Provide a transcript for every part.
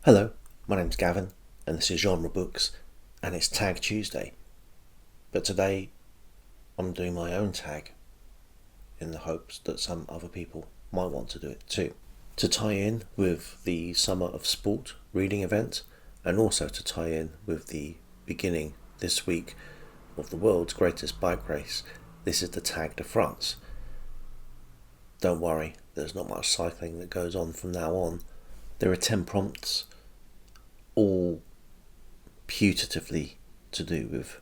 Hello, my name's Gavin, and this is Genre Books, and it's Tag Tuesday. But today, I'm doing my own tag, in the hopes that some other people might want to do it too. To tie in with the Summer of Sport reading event, and also to tie in with the beginning this week of the world's greatest bike race, this is the Tag de France. Don't worry, there's not much cycling that goes on from now on. There are 10 prompts, all putatively to do with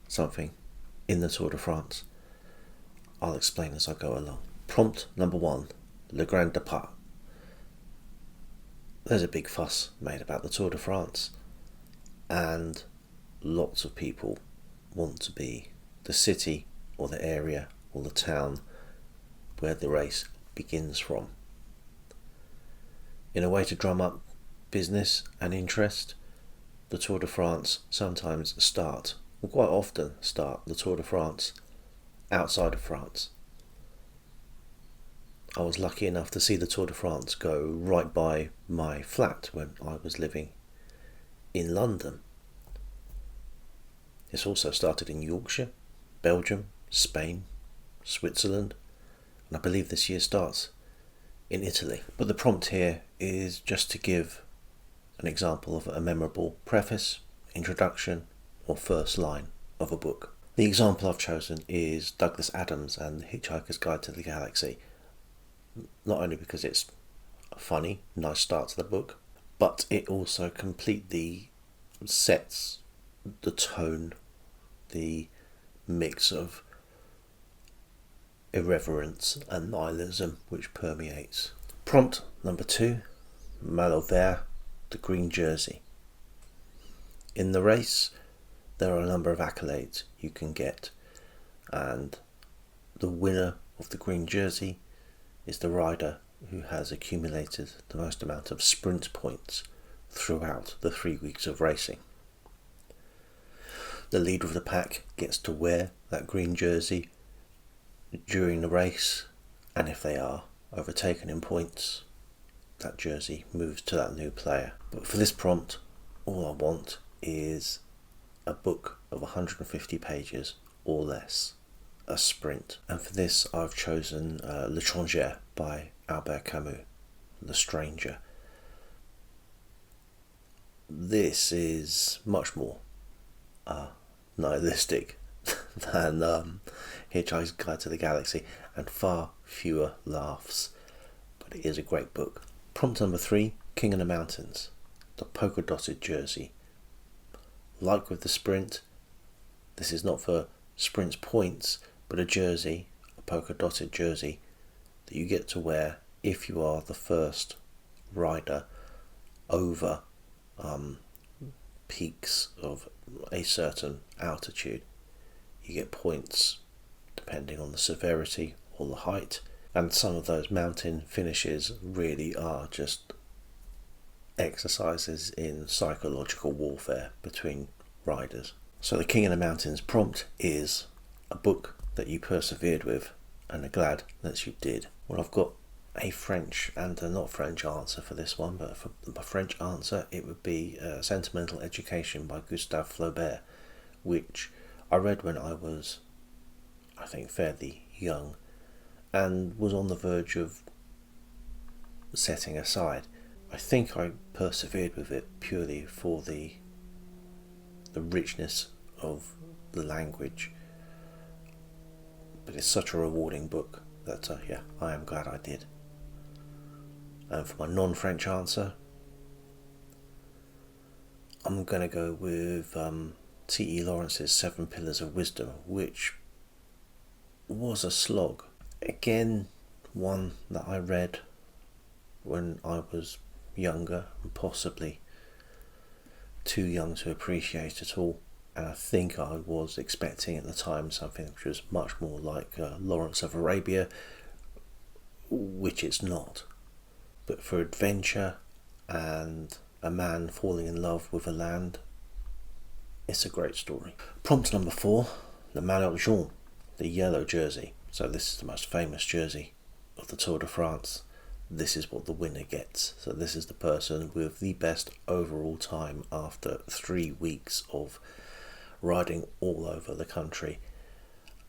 something in the Tour de France. I'll explain as I go along. Prompt number 1, Le Grand Départ. There's a big fuss made about the Tour de France, and lots of people want to be the city or the area or the town where the race begins from. In a way to drum up business and interest, the Tour de France sometimes quite often start the Tour de France outside of France. I was lucky enough to see the Tour de France go right by my flat when I was living in London. It's also started in Yorkshire, Belgium, Spain, Switzerland, and I believe this year starts in Italy. But the prompt here is just to give an example of a memorable preface, introduction, or first line of a book. The example I've chosen is Douglas Adams and the Hitchhiker's Guide to the Galaxy, not only because it's a funny, nice start to the book, but it also completely sets the tone, the mix of irreverence and nihilism which permeates. Prompt number 2, Maillot Vert, the green jersey. In the race, there are a number of accolades you can get, and the winner of the green jersey is the rider who has accumulated the most amount of sprint points throughout the 3 weeks of racing. The leader of the pack gets to wear that green jersey during the race, and if they are overtaken in points, that jersey moves to that new player. But for this prompt, all I want is a book of 150 pages or less, a sprint. And for this I've chosen L'Étranger by Albert Camus, The Stranger. This is much more nihilistic than Hitchhiker's Guide to the Galaxy, and far fewer laughs, but it is a great book. Prompt number 3, King of the Mountains, the polka dotted jersey. Like with the sprint, this is not for sprint's points, but a jersey, a polka dotted jersey, that you get to wear if you are the first rider over peaks of a certain altitude. You get points depending on the severity or the height, and some of those mountain finishes really are just exercises in psychological warfare between riders. So the King of the Mountains prompt is a book that you persevered with and are glad that you did. Well, I've got a French and a not French answer for this one, but for the French answer it would be Sentimental Education by Gustave Flaubert, which I read when I was, I think, fairly young, and was on the verge of setting aside. I think I persevered with it purely for the richness of the language, but it's such a rewarding book that I am glad I did. And for my non-French answer, I'm going to go with T.E. Lawrence's 7 Pillars of Wisdom, which was a slog. Again, one that I read when I was younger and possibly too young to appreciate it all, and I think I was expecting at the time something which was much more like Lawrence of Arabia, which it's not. But for adventure and a man falling in love with a land, it's a great story. Prompt number 4, the Maillot Jaune, the yellow jersey. So this is the most famous jersey of the Tour de France. this is what the winner gets. So this is the person with the best overall time after 3 weeks of riding all over the country,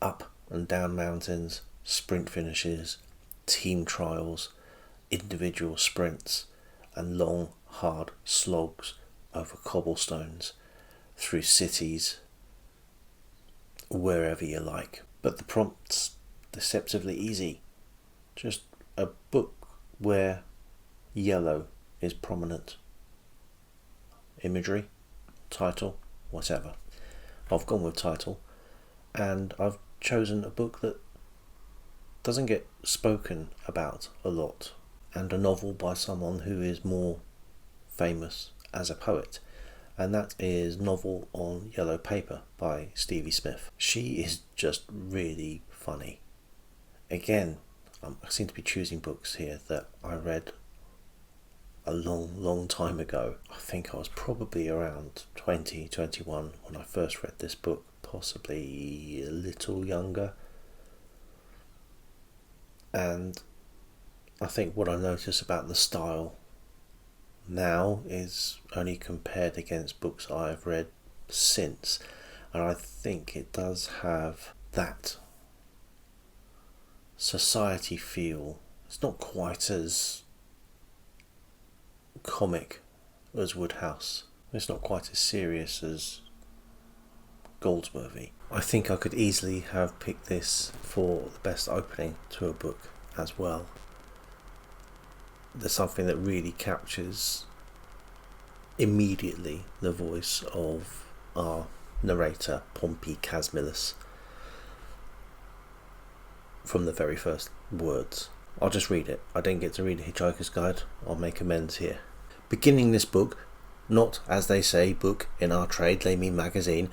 up and down mountains, sprint finishes, team trials, individual sprints, and long, hard slogs over cobblestones, through cities, wherever you like. But the prompt's deceptively easy. Just a book where yellow is prominent. Imagery, title, whatever. I've gone with title, and I've chosen a book that doesn't get spoken about a lot, and a novel by someone who is more famous as a poet, and that is Novel on Yellow Paper by Stevie Smith. She is just really funny. Again, I seem to be choosing books here that I read a long time ago. I think I was probably around 20, 21 when I first read this book, possibly a little younger. And I think what I notice about the style now is only compared against books I've read since, and I think it does have that society feel. It's not quite as comic as Woodhouse. It's not quite as serious as Goldsworthy. I think I could easily have picked this for the best opening to a book as well. There's something that really captures immediately the voice of our narrator, Pompey Casmillus, from the very first words. I'll just read it. I didn't get to read a Hitchhiker's Guide. I'll make amends here. Beginning this book, not, as they say, book in our trade, they mean magazine.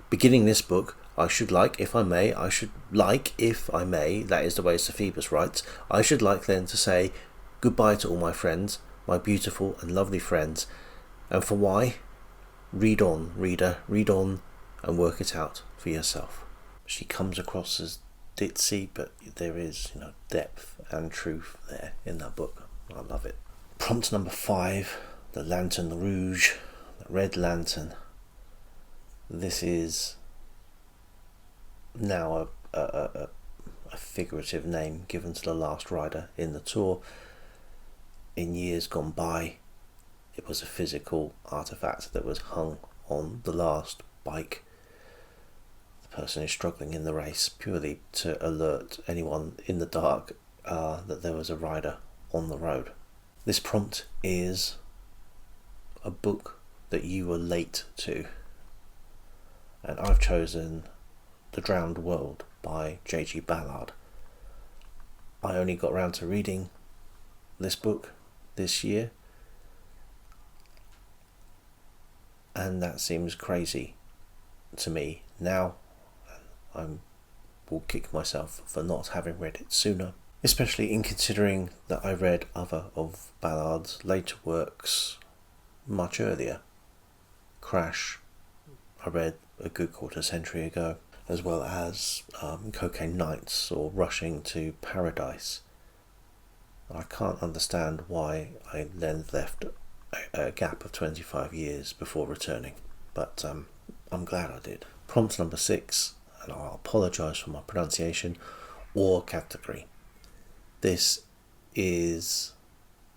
Beginning this book, I should like, if I may, that is the way Phoebus writes, I should like then to say goodbye to all my friends, my beautiful and lovely friends. And for why? Read on, reader, read on, and work it out for yourself. She comes across as ditzy, but there is, depth and truth there in that book. I love it. Prompt number 5, the Lantern Rouge, the Red Lantern. This is now a figurative name given to the last rider in the Tour. In years gone by, it was a physical artifact that was hung on the last bike. The person is struggling in the race purely to alert anyone in the dark that there was a rider on the road. This prompt is a book that you were late to, and I've chosen The Drowned World by J.G. Ballard. I only got round to reading this book this year, and that seems crazy to me now. I will kick myself for not having read it sooner, especially in considering that I read other of Ballard's later works much earlier. Crash I read a good quarter century ago, as well as Cocaine Nights or Rushing to Paradise. I can't understand why I then left a gap of 25 years before returning, but I'm glad I did. Prompt number 6, and I'll apologise for my pronunciation, or category. This is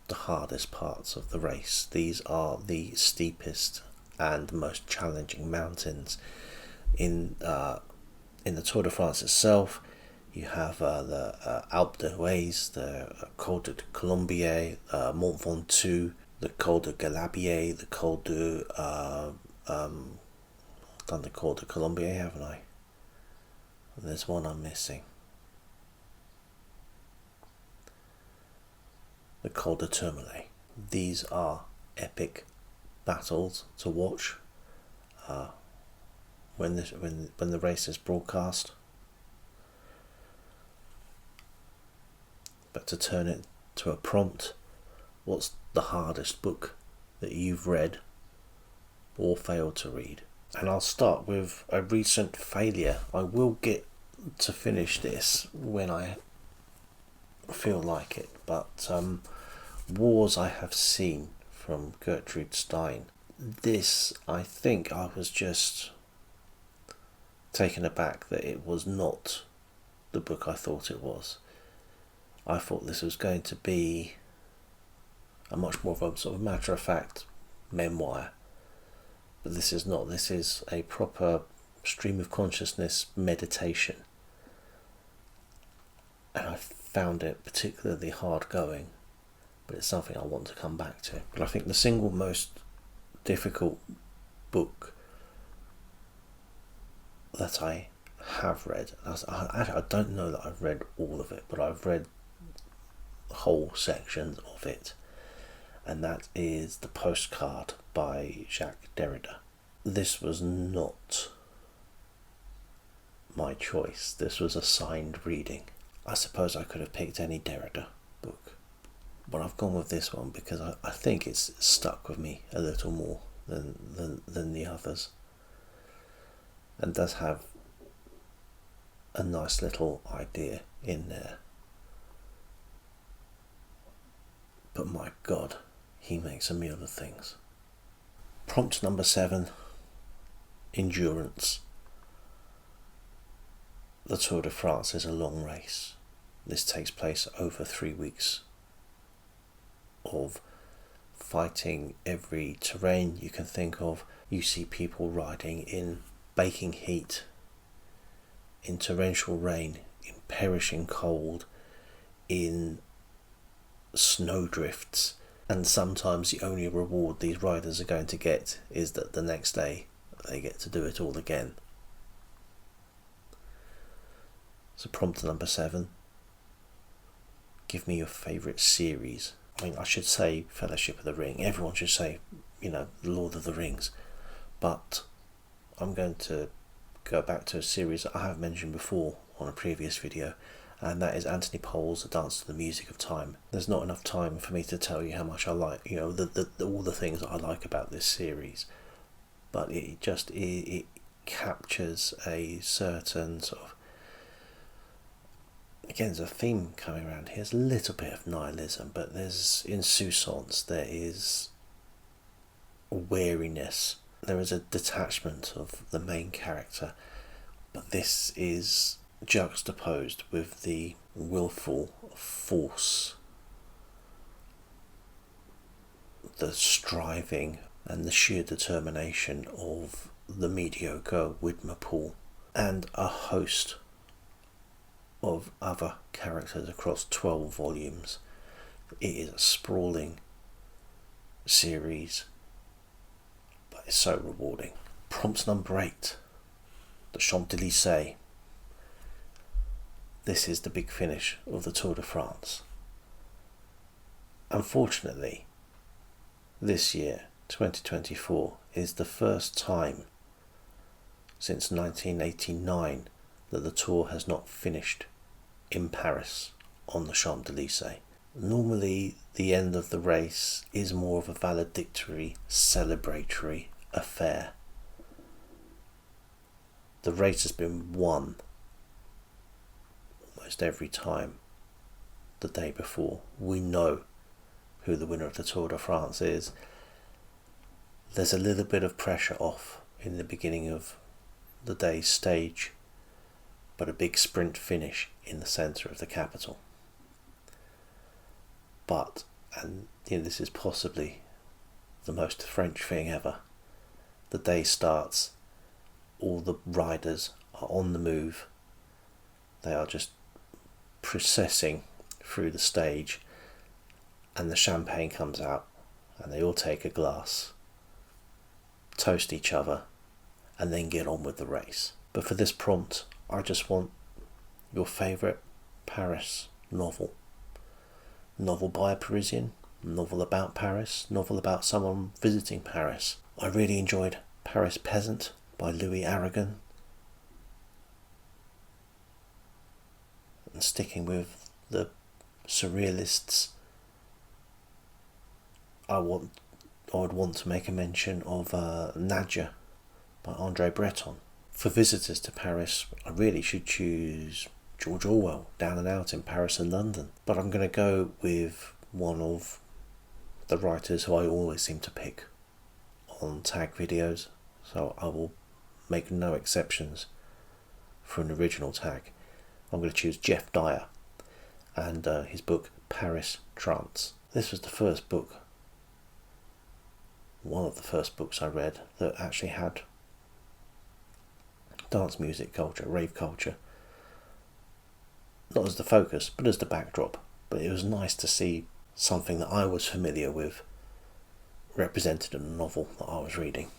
the hardest parts of the race. These are the steepest and most challenging mountains in the Tour de France itself. You have the Alpe d'Huez, the Col de Colombier, Mont Ventoux, the Col de Galabier, the Col de I've done the Col de Colombier, haven't I? There's one I'm missing. The Col de Tourmalet. These are epic battles to watch when the race is broadcast. But to turn it to a prompt, what's the hardest book that you've read or failed to read? And I'll start with a recent failure. I will get to finish this when I feel like it, but Wars I Have Seen from Gertrude Stein. This, I think I was just taken aback that it was not the book I thought it was. I thought this was going to be a much more of a sort of matter-of-fact memoir. But this is not. This is a proper stream of consciousness meditation. And I found it particularly hard going, but it's something I want to come back to. But I think the single most difficult book that I have read, I don't know that I've read all of it, but I've read whole sections of it, and that is The Postcard by Jacques Derrida. This was not my choice. This was a signed reading. I suppose I could have picked any Derrida book, but I've gone with this one because I think it's stuck with me a little more than the others, and does have a nice little idea in there. But my God, he makes a meal of things. Prompt number 7, endurance. The Tour de France is a long race. This takes place over 3 weeks of fighting every terrain you can think of. You see people riding in baking heat, in torrential rain, in perishing cold, in snowdrifts, and sometimes the only reward these riders are going to get is that the next day they get to do it all again. So prompt number 7, give me your favourite series. I mean, I should say Fellowship of the Ring. Everyone should say, Lord of the Rings. But I'm going to go back to a series that I have mentioned before on a previous video, and that is Anthony Pole's A Dance to the Music of Time. There's not enough time for me to tell you how much I like, all the things that I like about this series, but it captures a certain sort of, again, there's a theme coming around here. There's a little bit of nihilism, but there's insouciance, there is wariness, there is a detachment of the main character, but this is juxtaposed with the willful force, the striving and the sheer determination of the mediocre Widmer and a host of other characters across 12 volumes. It is a sprawling series, but it's so rewarding. Prompt number 8, the Champs-Élysées. This is the big finish of the Tour de France. Unfortunately, this year, 2024, is the first time since 1989 that the Tour has not finished in Paris on the Champs-Élysées. Normally, the end of the race is more of a valedictory, celebratory affair. The race has been won almost every time the day before. We know who the winner of the Tour de France is. There's a little bit of pressure off in the beginning of the day's stage, but a big sprint finish in the centre of the capital. But, and this is possibly the most French thing ever, the day starts, all the riders are on the move, they are just processing through the stage, and the champagne comes out, and they all take a glass, toast each other, and then get on with the race. But for this prompt, I just want your favourite Paris novel. Novel by a Parisian, novel about Paris, novel about someone visiting Paris. I really enjoyed Paris Peasant by Louis Aragon. And sticking with the surrealists, I would want to make a mention of Nadja by Andre Breton. For visitors to Paris, I really should choose George Orwell, Down and Out in Paris and London. But I'm going to go with one of the writers who I always seem to pick on tag videos, so I will make no exceptions for an original tag. I'm going to choose Jeff Dyer and his book Paris Trance. This was the first book, one of the first books I read that actually had dance music culture, rave culture, not as the focus but as the backdrop. But it was nice to see something that I was familiar with represented in a novel that I was reading,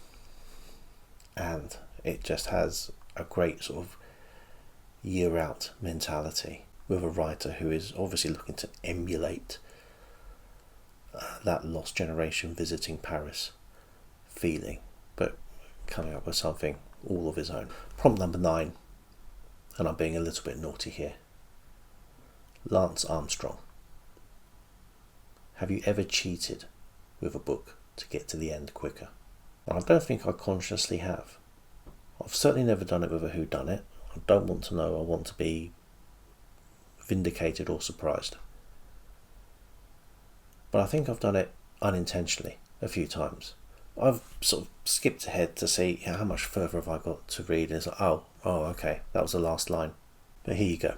and it just has a great sort of year out mentality with a writer who is obviously looking to emulate that lost generation visiting Paris feeling, but coming up with something all of his own. Prompt number 9, and I'm being a little bit naughty here. Lance Armstrong. Have you ever cheated with a book to get to the end quicker? And I don't think I consciously have. I've certainly never done it with a whodunit. I don't want to know. I want to be vindicated or surprised. But I think I've done it unintentionally a few times. I've sort of skipped ahead to see how much further have I got to read, and it's like, oh, okay, that was the last line. But here you go.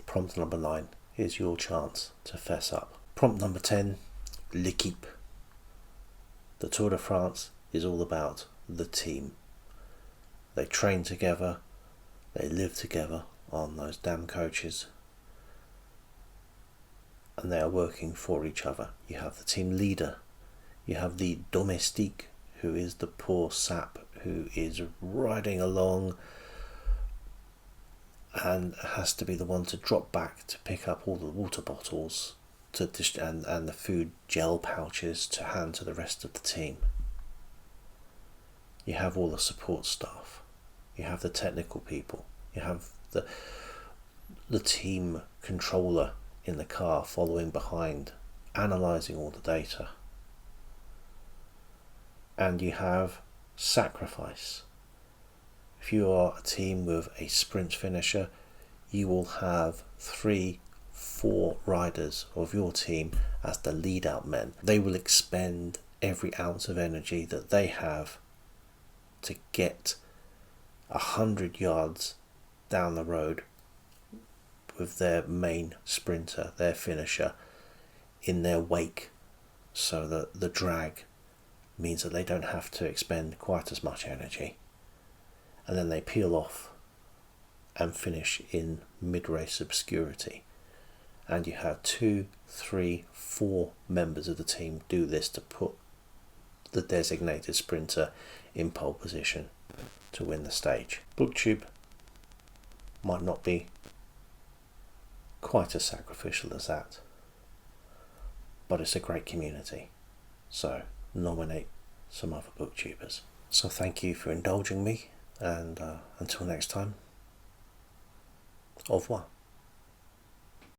Prompt number 9. Here's your chance to fess up. Prompt number 10. L'équipe. The Tour de France is all about the team. They train together, they live together on those damn coaches, and they are working for each other. You have the team leader, you have the domestique, who is the poor sap who is riding along and has to be the one to drop back to pick up all the water bottles and the food gel pouches to hand to the rest of the team. You have all the support staff, you have the technical people, you have the team controller in the car following behind, analysing all the data. And you have sacrifice. If you are a team with a sprint finisher, you will have 3-4 riders of your team as the lead out men. They will expend every ounce of energy that they have to get 100 yards down the road with their main sprinter, their finisher, in their wake, so that the drag means that they don't have to expend quite as much energy. And then they peel off and finish in mid-race obscurity. And you have 2, 3, 4 members of the team do this to put the designated sprinter in pole position to win the stage. Booktube might not be quite as sacrificial as that, but it's a great community, so nominate some other booktubers. So thank you for indulging me, and until next time, au revoir.